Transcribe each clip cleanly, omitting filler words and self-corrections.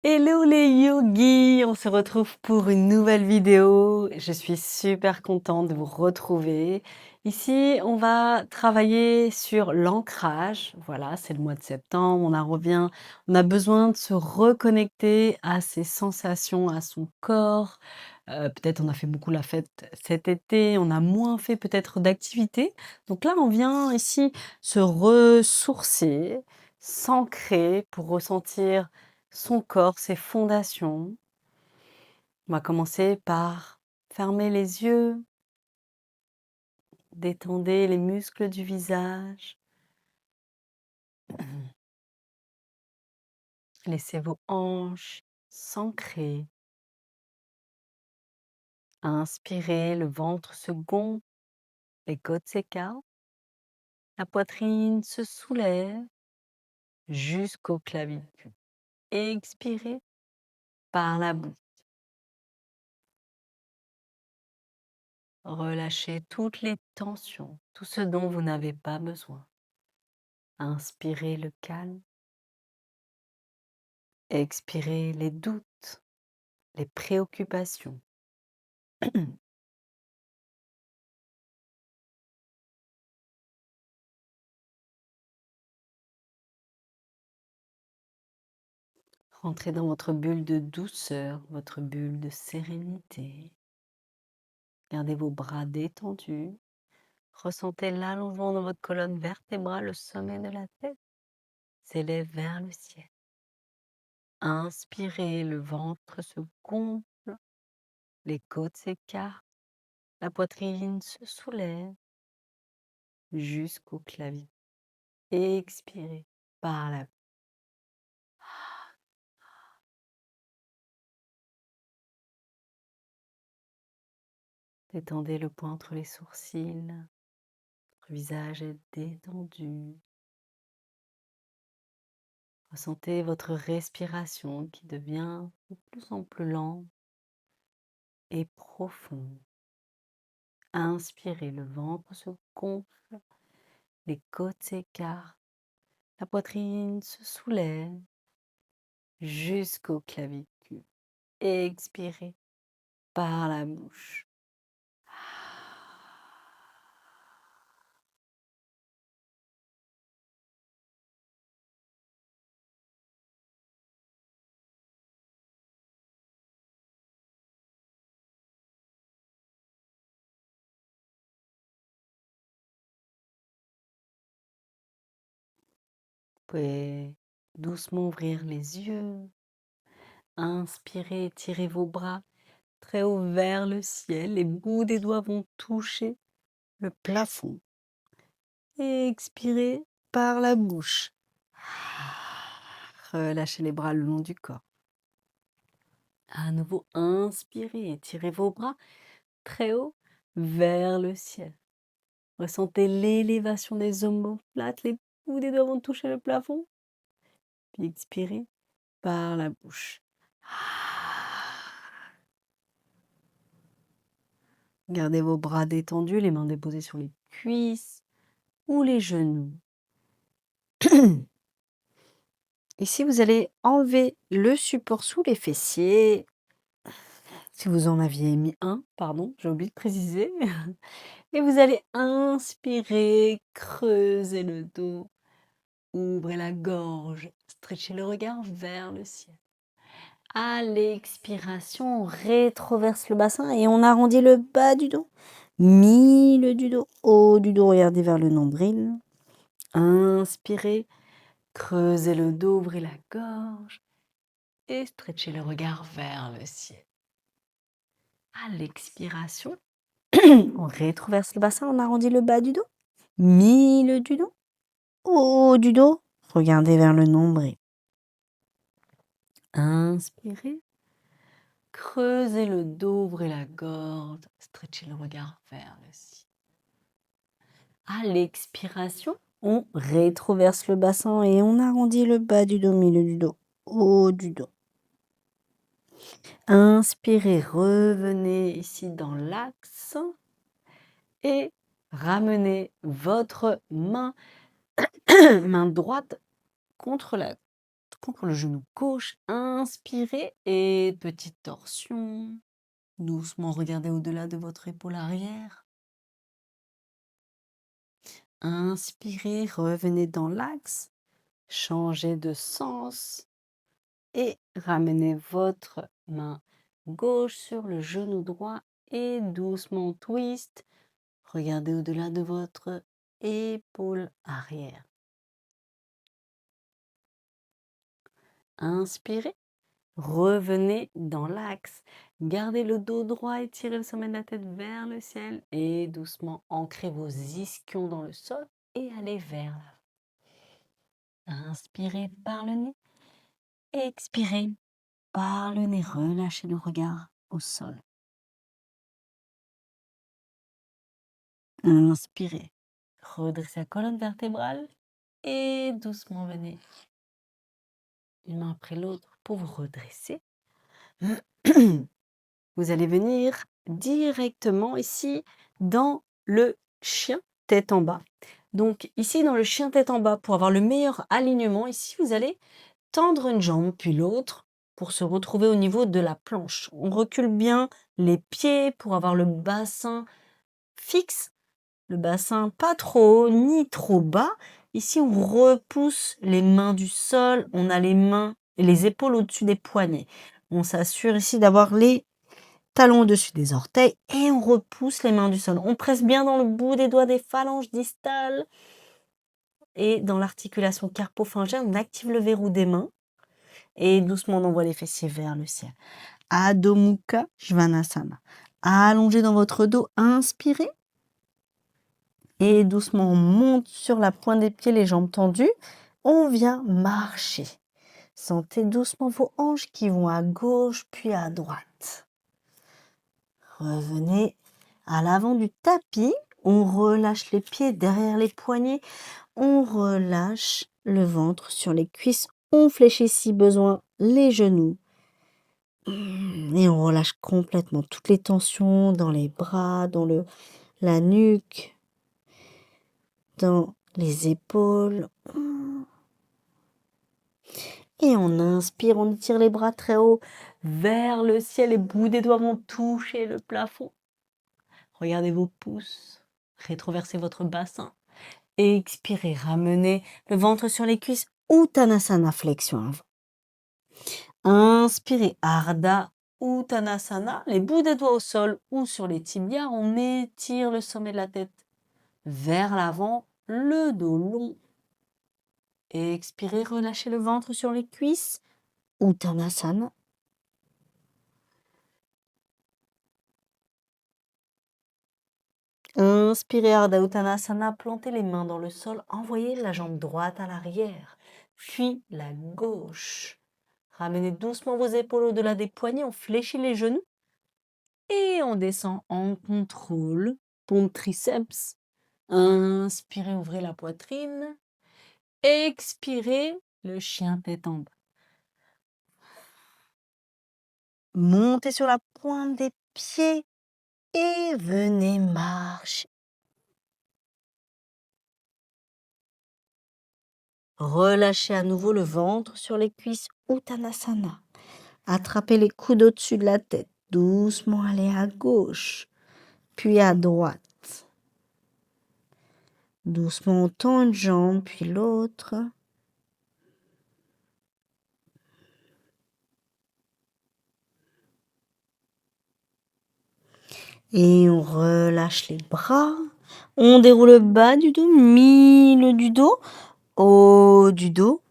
Hello les yogis, on se retrouve pour une nouvelle vidéo. Je suis super contente de vous retrouver. Ici, on va travailler sur l'ancrage. Voilà, c'est le mois de septembre, on a besoin de se reconnecter à ses sensations, à son corps. Peut-être on a fait beaucoup la fête cet été, on a moins fait peut-être d'activités. Donc là, on vient ici se ressourcer, s'ancrer pour ressentir son corps, ses fondations. On va commencer par fermer les yeux, détendez les muscles du visage, laissez vos hanches s'ancrer. Inspirez, le ventre se gonfle, les côtes s'écartent, la poitrine se soulève jusqu'au clavicule. Expirez par la bouche. Relâchez toutes les tensions, tout ce dont vous n'avez pas besoin. Inspirez le calme. Expirez les doutes, les préoccupations. Rentrez dans votre bulle de douceur, votre bulle de sérénité. Gardez vos bras détendus. Ressentez l'allongement de votre colonne vertébrale, le sommet de la tête s'élève vers le ciel. Inspirez, le ventre se gonfle, les côtes s'écartent, la poitrine se soulève jusqu'au clavicule. Expirez par la bouche. Détendez le poing entre les sourcils. Votre visage est détendu. Ressentez votre respiration qui devient de plus en plus lente et profonde. Inspirez, le ventre se gonfle, les côtes s'écartent, la poitrine se soulève jusqu'au clavicule. Expirez par la bouche. Vous pouvez doucement ouvrir les yeux. Inspirez, étirez vos bras très haut vers le ciel. Les bouts des doigts vont toucher le plafond. Et expirez par la bouche. Relâchez les bras le long du corps. À nouveau, inspirez, étirez vos bras très haut vers le ciel. Ressentez l'élévation des omoplates, les bouts des doigts vont toucher le plafond. Puis expirez par la bouche. Gardez vos bras détendus, les mains déposées sur les cuisses ou les genoux. Ici, vous allez enlever le support sous les fessiers. Si vous en aviez mis un, pardon, j'ai oublié de préciser. Et vous allez inspirer, creuser le dos, ouvrez la gorge, stretchez le regard vers le ciel. À l'expiration, on rétroverse le bassin et on arrondit le bas du dos. Milieu du dos, haut du dos, regardez vers le nombril. Inspirez, creusez le dos, ouvrez la gorge et stretchez le regard vers le ciel. À l'expiration, on rétroverse le bassin, on arrondit le bas du dos, milieu du dos, haut du dos, regardez vers le nombril. Inspirez, creusez le dos, ouvrez la gorge, stretchez le regard vers le ciel. À l'expiration, on rétroverse le bassin et on arrondit le bas du dos, milieu du dos, haut du dos. Inspirez, revenez ici dans l'axe et ramenez votre main droite contre la contre le genou gauche. Inspirez et petite torsion. Doucement, regardez au-delà de votre épaule arrière. Inspirez, revenez dans l'axe. Changez de sens. Et ramenez votre main gauche sur le genou droit et doucement twist. Regardez au-delà de votre épaule arrière. Inspirez, revenez dans l'axe. Gardez le dos droit, étirez le sommet de la tête vers le ciel et doucement ancrez vos ischions dans le sol et allez vers l'avant. Inspirez par le nez, expirez par le nez, relâchez le regard au sol. Inspirez, redressez la colonne vertébrale et doucement venez une main après l'autre pour vous redresser. Vous allez venir directement ici dans le chien tête en bas. Donc ici dans le chien tête en bas, pour avoir le meilleur alignement, ici vous allez tendre une jambe puis l'autre pour se retrouver au niveau de la planche. On recule bien les pieds pour avoir le bassin fixe, le bassin pas trop haut ni trop bas. Ici on repousse les mains du sol, on a les mains et les épaules au-dessus des poignets. On s'assure ici d'avoir les talons au-dessus des orteils et on repousse les mains du sol. On presse bien dans le bout des doigts des phalanges distales et dans l'articulation carpo-phalangienne, on active le verrou des mains et doucement on envoie les fessiers vers le ciel. Adho Mukha Svanasana. Allongez dans votre dos, inspirez et doucement on monte sur la pointe des pieds, les jambes tendues. On vient marcher. Sentez doucement vos hanches qui vont à gauche puis à droite. Revenez à l'avant du tapis. On relâche les pieds derrière les poignets. On relâche le ventre sur les cuisses. On fléchit si besoin les genoux. Et on relâche complètement toutes les tensions dans les bras, dans la nuque, dans les épaules. Et on inspire, on étire les bras très haut vers le ciel. Les bouts des doigts vont toucher le plafond. Regardez vos pouces. Rétroversez votre bassin. Expirez, ramenez le ventre sur les cuisses. Uttanasana, flexion avant. Inspirez, Ardha Uttanasana. Les bouts des doigts au sol ou sur les tibias. On étire le sommet de la tête vers l'avant, le dos long. Expirez, relâchez le ventre sur les cuisses. Uttanasana. Inspirez, Ardha Uttanasana, plantez les mains dans le sol, envoyez la jambe droite à l'arrière, puis la gauche. Ramenez doucement vos épaules au-delà des poignets, on fléchit les genoux et on descend en contrôle, pompe triceps. Inspirez, ouvrez la poitrine. Expirez, le chien tête en bas. Montez sur la pointe des pieds et venez marcher. Relâchez à nouveau le ventre sur les cuisses, Uttanasana. Attrapez les coudes au-dessus de la tête. Doucement allez à gauche, puis à droite. Doucement on tend une jambe, puis l'autre. Et on relâche les bras. On déroule le bas du dos, milieu du dos, haut du dos,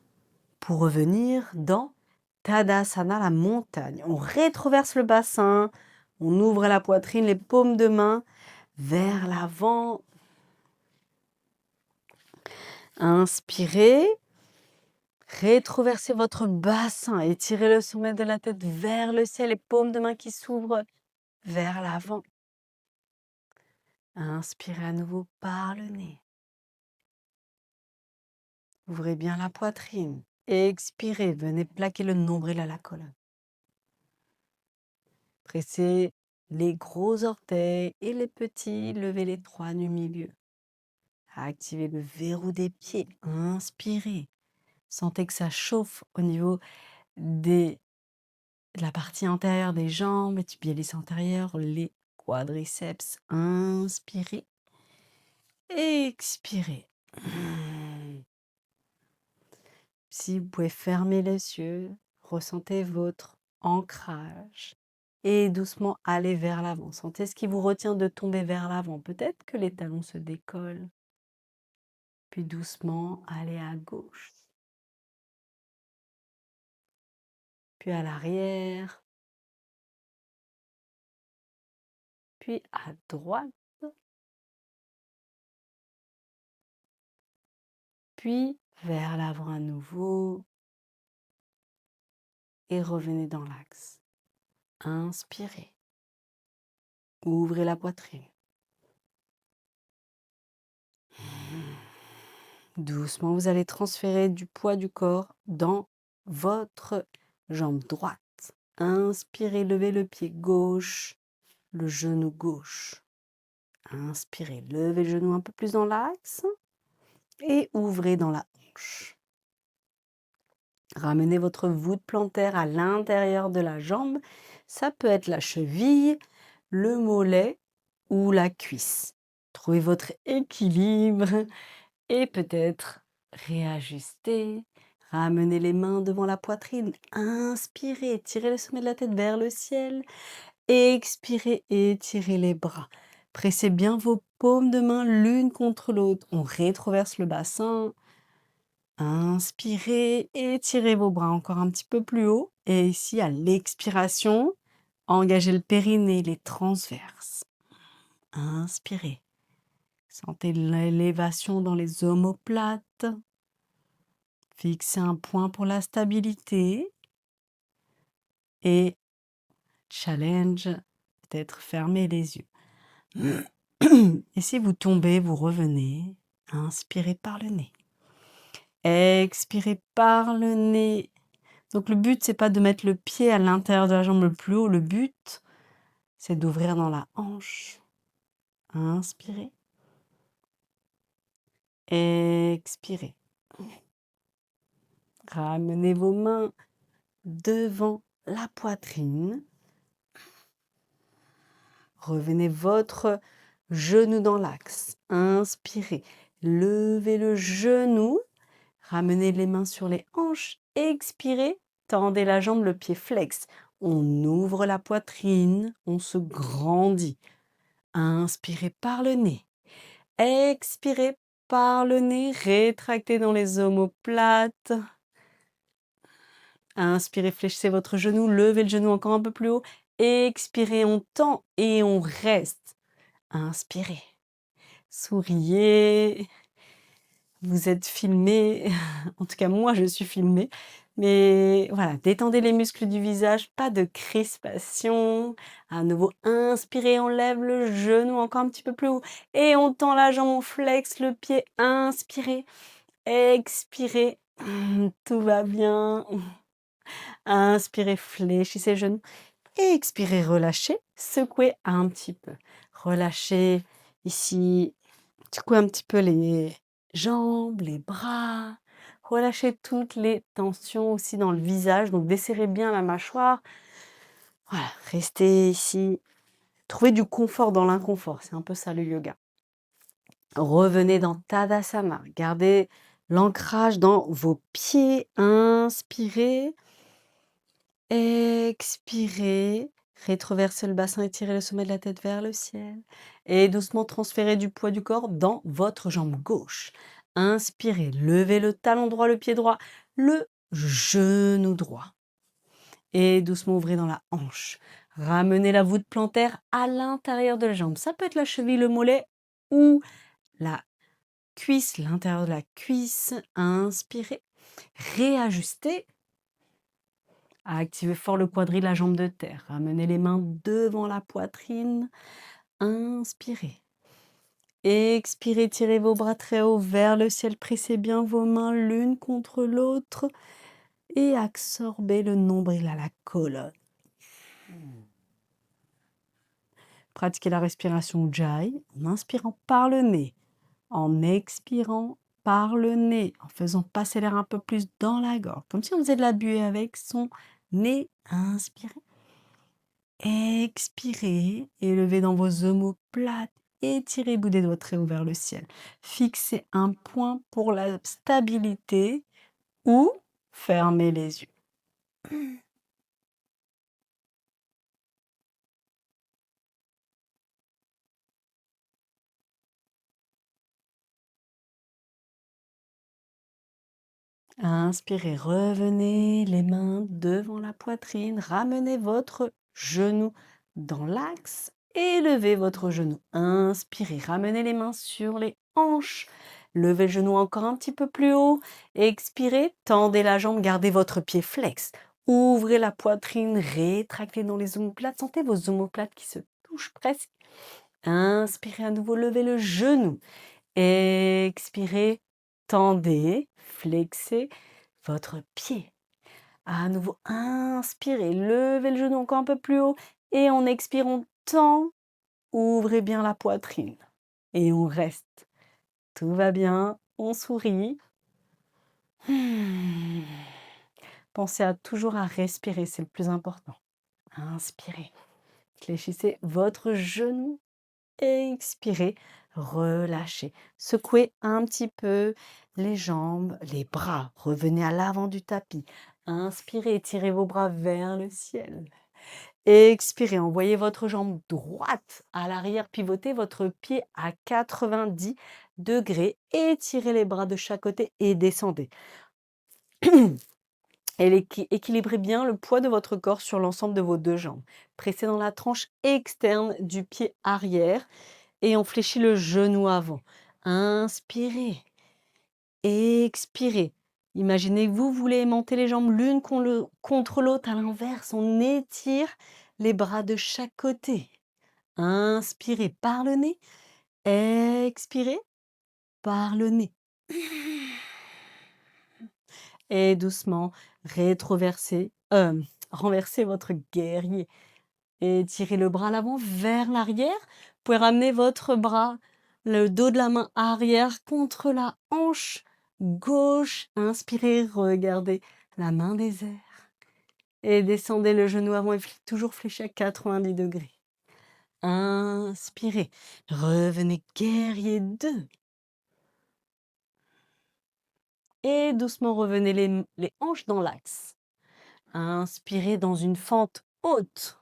pour revenir dans Tadasana, la montagne. On rétroverse le bassin, on ouvre la poitrine, les paumes de main vers l'avant. Inspirez, rétroversez votre bassin, étirez le sommet de la tête vers le ciel, les paumes de main qui s'ouvrent vers l'avant. Inspirez à nouveau par le nez. Ouvrez bien la poitrine. Expirez, venez plaquer le nombril à la colonne. Pressez les gros orteils et les petits, levez les trois du milieu. Activez le verrou des pieds. Inspirez. Sentez que ça chauffe au niveau des de la partie intérieure des jambes, les tibialis antérieurs, les quadriceps. Inspirez, expirez. Si vous pouvez fermer les yeux, ressentez votre ancrage et doucement aller vers l'avant. Sentez ce qui vous retient de tomber vers l'avant. Peut-être que les talons se décollent. Puis doucement, allez à gauche. Puis à l'arrière. Puis à droite. Puis vers l'avant à nouveau. Et revenez dans l'axe. Inspirez. Ouvrez la poitrine. Doucement, vous allez transférer du poids du corps dans votre jambe droite. Inspirez, levez le pied gauche, le genou gauche. Inspirez, levez le genou un peu plus dans l'axe et ouvrez dans la hanche. Ramenez votre voûte plantaire à l'intérieur de la jambe. Ça peut être la cheville, le mollet ou la cuisse. Trouvez votre équilibre et peut-être réajuster. Ramenez les mains devant la poitrine. Inspirez, tirez le sommet de la tête vers le ciel. Expirez, étirez les bras. Pressez bien vos paumes de main l'une contre l'autre. On rétroverse le bassin. Inspirez, étirez vos bras encore un petit peu plus haut. Et ici, à l'expiration, engagez le périnée, les transverses. Inspirez. Sentez l'élévation dans les omoplates. Fixez un point pour la stabilité. Et challenge, peut-être fermez les yeux. Et si vous tombez, vous revenez. Inspirez par le nez. Expirez par le nez. Donc le but, c'est pas de mettre le pied à l'intérieur de la jambe le plus haut. Le but, c'est d'ouvrir dans la hanche. Inspirez. Expirez. Ramenez vos mains devant la poitrine. Revenez votre genou dans l'axe. Inspirez. Levez le genou. Ramenez les mains sur les hanches. Expirez. Tendez la jambe, le pied flex. On ouvre la poitrine. On se grandit. Inspirez par le nez. Expirez par le nez. Rétractez dans les omoplates. Inspirez, fléchissez votre genou. Levez le genou encore un peu plus haut. Expirez, on tend et on reste. Inspirez. Souriez. Vous êtes filmé. En tout cas, moi, je suis filmée. Mais voilà, détendez les muscles du visage. Pas de crispation. À nouveau, inspirez, on lève le genou encore un petit peu plus haut. Et on tend la jambe, on flexe le pied. Inspirez. Expirez. Tout va bien. Inspirez, fléchissez le genou. Expirez, relâchez. Secouez un petit peu. Relâchez ici. Secouez un petit peu les jambes, les bras. Relâchez toutes les tensions aussi dans le visage. Donc desserrez bien la mâchoire. Voilà, restez ici. Trouvez du confort dans l'inconfort. C'est un peu ça le yoga. Revenez dans Tadasana. Gardez l'ancrage dans vos pieds. Inspirez. Expirez. Rétroversez le bassin, étirez le sommet de la tête vers le ciel. Et doucement transférez du poids du corps dans votre jambe gauche. Inspirez, levez le talon droit, le pied droit, le genou droit. Et doucement ouvrez dans la hanche. Ramenez la voûte plantaire à l'intérieur de la jambe. Ça peut être la cheville, le mollet ou la cuisse, l'intérieur de la cuisse. Inspirez. Réajustez. Activez fort le quadrille, la jambe de terre. Ramenez les mains devant la poitrine. Inspirez. Expirez, tirez vos bras très haut vers le ciel. Pressez bien vos mains l'une contre l'autre. Et absorbez le nombril à la colonne. Pratiquez la respiration Ujjayi en inspirant par le nez, en expirant par le nez, en faisant passer l'air un peu plus dans la gorge, comme si on faisait de la buée avec son nez. Inspirez. Expirez, élevez dans vos omoplates, étirez, boudez de votre trait vers le ciel. Fixez un point pour la stabilité ou fermez les yeux. Inspirez, revenez les mains devant la poitrine, ramenez votre genou dans l'axe, élevez votre genou. Inspirez, ramenez les mains sur les hanches, levez le genou encore un petit peu plus haut. Expirez, tendez la jambe, gardez votre pied flex. Ouvrez la poitrine, rétractez dans les omoplates, sentez vos omoplates qui se touchent presque. Inspirez à nouveau, levez le genou. Expirez, tendez, flexez votre pied. À nouveau, inspirez, levez le genou encore un peu plus haut. Et en expirant, tend, ouvrez bien la poitrine. Et on reste. Tout va bien, on sourit. Hmm. Pensez toujours à respirer, c'est le plus important. Inspirez. Fléchissez votre genou. Expirez, relâchez. Secouez un petit peu les jambes, les bras. Revenez à l'avant du tapis. Inspirez, étirez vos bras vers le ciel. Expirez, envoyez votre jambe droite à l'arrière, pivotez votre pied à 90 degrés. Étirez les bras de chaque côté et descendez. Et équilibrez bien le poids de votre corps sur l'ensemble de vos deux jambes. Pressez dans la tranche externe du pied arrière. Et on fléchit le genou avant. Inspirez. Expirez. Imaginez que vous voulez aimanter les jambes l'une contre l'autre à l'inverse. On étire les bras de chaque côté. Inspirez par le nez. Expirez par le nez. Et doucement, renversez votre guerrier. Étirez le bras à l'avant vers l'arrière. Vous pouvez ramener votre bras, le dos de la main arrière contre la hanche gauche. Inspirez, regardez la main des airs. Et descendez le genou avant et toujours fléchi à 90 degrés. Inspirez, revenez guerrier 2. Et doucement revenez les hanches dans l'axe. Inspirez dans une fente haute.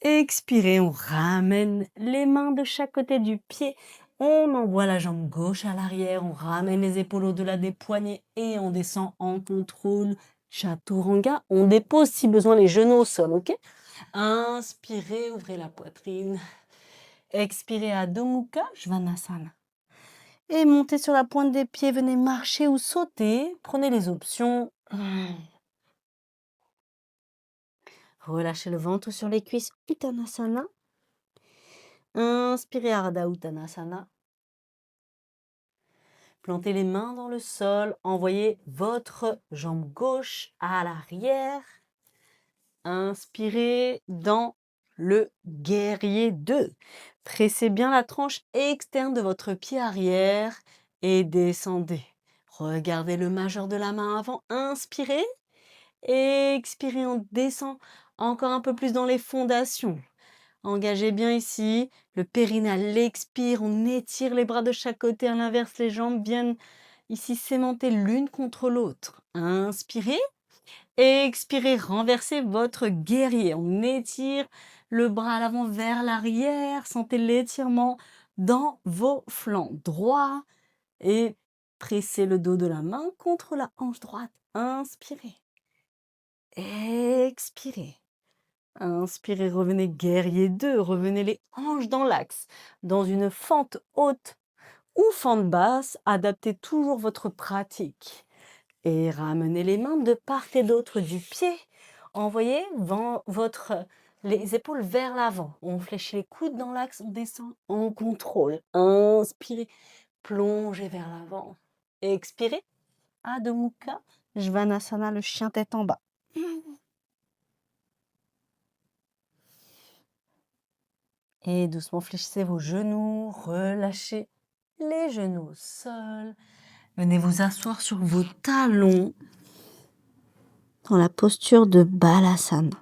Expirez, on ramène les mains de chaque côté du pied. On envoie la jambe gauche à l'arrière. On ramène les épaules au-delà des poignets et on descend en contrôle. Chaturanga. On dépose si besoin les genoux au sol, ok? Inspirez, ouvrez la poitrine. Expirez, Adho Mukha Svanasana. Et montez sur la pointe des pieds. Venez marcher ou sauter. Prenez les options. Relâchez le ventre sur les cuisses, Uttanasana. Inspirez, Ardha Uttanasana. Plantez les mains dans le sol. Envoyez votre jambe gauche à l'arrière. Inspirez dans le guerrier 2. Pressez bien la tranche externe de votre pied arrière et descendez. Regardez le majeur de la main avant. Inspirez. Expirez, on descend encore un peu plus dans les fondations. Engagez bien ici, le périnée à l'expire, on étire les bras de chaque côté, à l'inverse, les jambes viennent ici s'aimanter l'une contre l'autre. Inspirez, expirez, renversez votre guerrier. On étire le bras à l'avant vers l'arrière, sentez l'étirement dans vos flancs droits et pressez le dos de la main contre la hanche droite. Inspirez, expirez. Inspirez, revenez guerrier 2, revenez les hanches dans l'axe, dans une fente haute ou fente basse, adaptez toujours votre pratique. Et ramenez les mains de part et d'autre du pied, envoyez les épaules vers l'avant. On fléchit les coudes dans l'axe, on descend en contrôle. Inspirez, plongez vers l'avant. Expirez, Adho Mukha Svanasana, le chien tête en bas. Et doucement fléchissez vos genoux, relâchez les genoux au sol. Venez vous asseoir sur vos talons dans la posture de Balasana.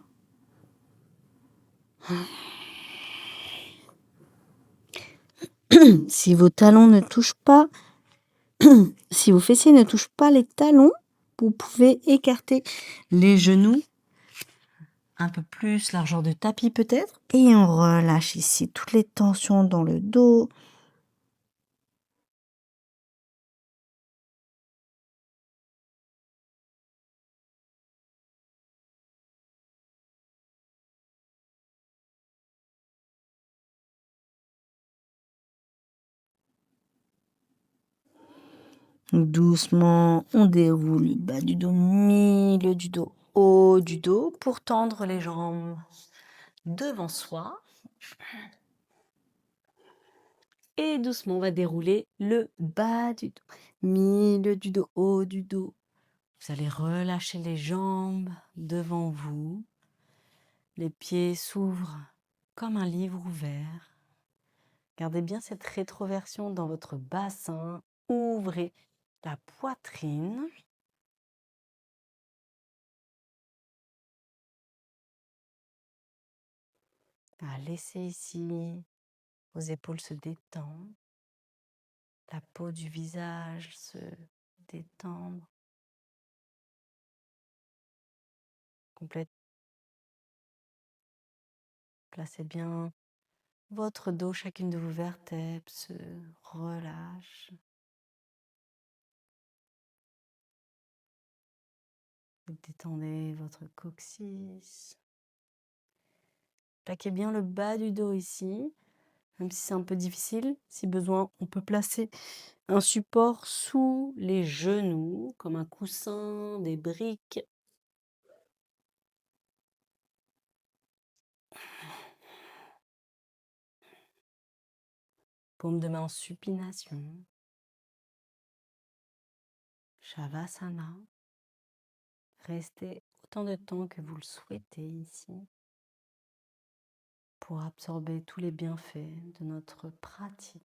Si vos talons ne touchent pas, si vos fessiers ne touchent pas les talons, vous pouvez écarter les genoux un peu plus, largeur de tapis peut-être. Et on relâche ici toutes les tensions dans le dos. Doucement, on déroule le bas du dos, milieu du dos, haut du dos pour tendre les jambes devant soi. Et doucement, on va dérouler le bas du dos, milieu du dos, haut du dos. Vous allez relâcher les jambes devant vous. Les pieds s'ouvrent comme un livre ouvert. Gardez bien cette rétroversion dans votre bassin. Ouvrez la poitrine. Laissez ici vos épaules se détendre. La peau du visage se détendre. Complète. Placez bien votre dos, chacune de vos vertèbres se relâche. Vous détendez votre coccyx. Plaquez bien le bas du dos ici, même si c'est un peu difficile. Si besoin, on peut placer un support sous les genoux, comme un coussin, des briques. Paume de main en supination. Shavasana. Restez autant de temps que vous le souhaitez ici pour absorber tous les bienfaits de notre pratique.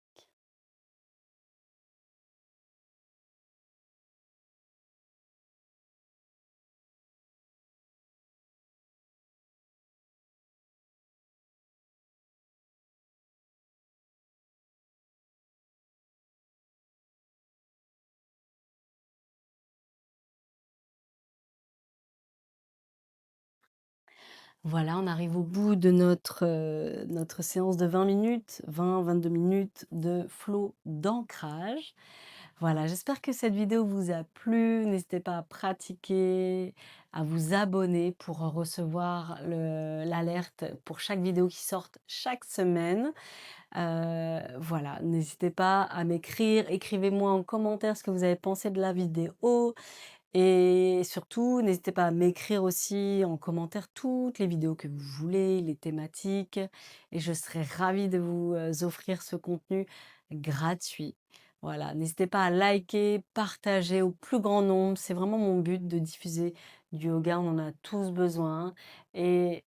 Voilà, on arrive au bout de notre séance de 20 minutes, 20-22 minutes de flow d'ancrage. Voilà, j'espère que cette vidéo vous a plu. N'hésitez pas à pratiquer, à vous abonner pour recevoir l'alerte pour chaque vidéo qui sort chaque semaine. Voilà, n'hésitez pas à m'écrire. Écrivez-moi en commentaire ce que vous avez pensé de la vidéo. Et surtout, n'hésitez pas à m'écrire aussi en commentaire toutes les vidéos que vous voulez, les thématiques, et je serai ravie de vous offrir ce contenu gratuit. Voilà, n'hésitez pas à liker, partager au plus grand nombre. C'est vraiment mon but de diffuser du yoga, on en a tous besoin. Et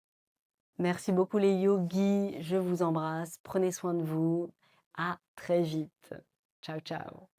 merci beaucoup les yogis, je vous embrasse, prenez soin de vous. À très vite. Ciao, ciao.